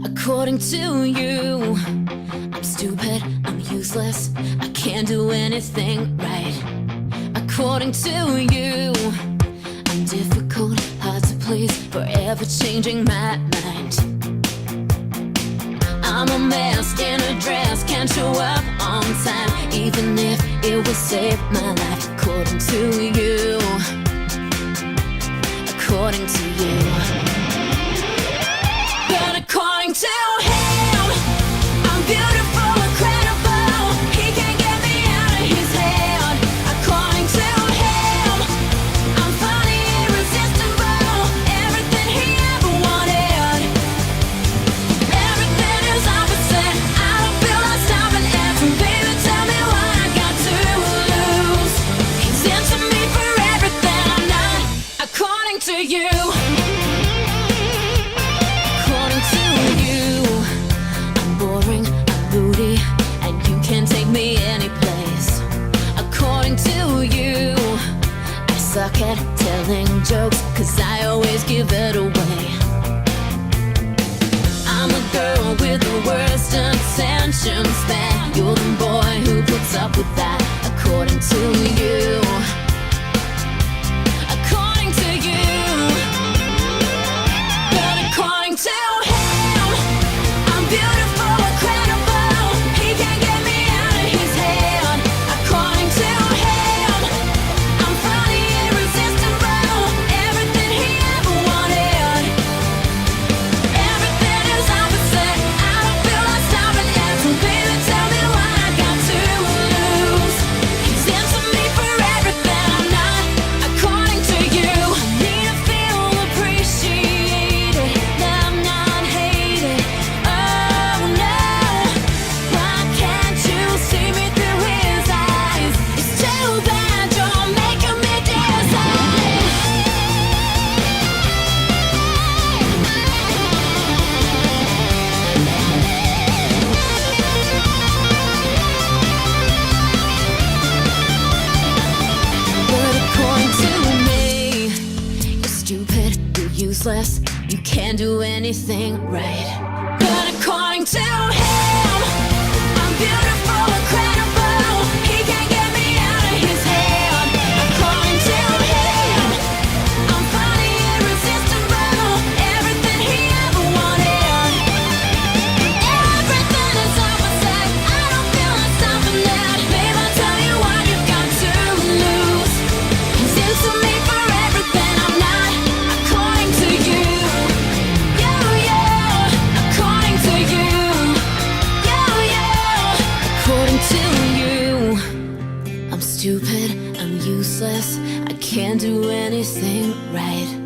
According to you, I'm stupid, I'm useless, I can't do anything right. According to you, I'm difficult, hard to please, forever changing my mind. I'm a mess in a dress, can't show up on time, even if it will save my life. According to you, according to you. But according to him, I'm beautiful, incredible, he can't get me out of his head. According to him, I'm funny, irresistible, everything he ever wanted. Everything is opposite, I don't feel like stopping ever. Baby, tell me what I got to lose. He's into me for everything I'm not. According to you. According to you, I'm boring, I'm moody, and you can't take me anyplace. According to you, I suck at telling jokes, 'cause I always give it away. I'm a girl with the worst attention span. You're the boy who puts up with that. According to you. According to you. But according to him, I'm beautiful, incredible, he can't get me out of his head. According to him, I'm funny, irresistible, everything he ever wanted. Everything is opposite, I don't feel like stopping ever. Baby, tell me what I got to lose. He's into me for everything I'm not. According to you, I need to feel appreciated, that I'm not hated. Oh no, why can't you see me through his eyes? It's too bad you're making me decide. But according to me, you're stupid, you're useless, you can't do anything right. But according to him, I'm beautiful, incredible, he can't get me out of his head. According to him, I'm funny, irresistible, everything he ever wanted. Everything is opposite, I don't feel like stopping that. Babe, I'll tell you what you've got to lose. He's into me for everything I'm not. According to you. According to you. According to you. I'm stupid, I'm useless, I can't do anything right.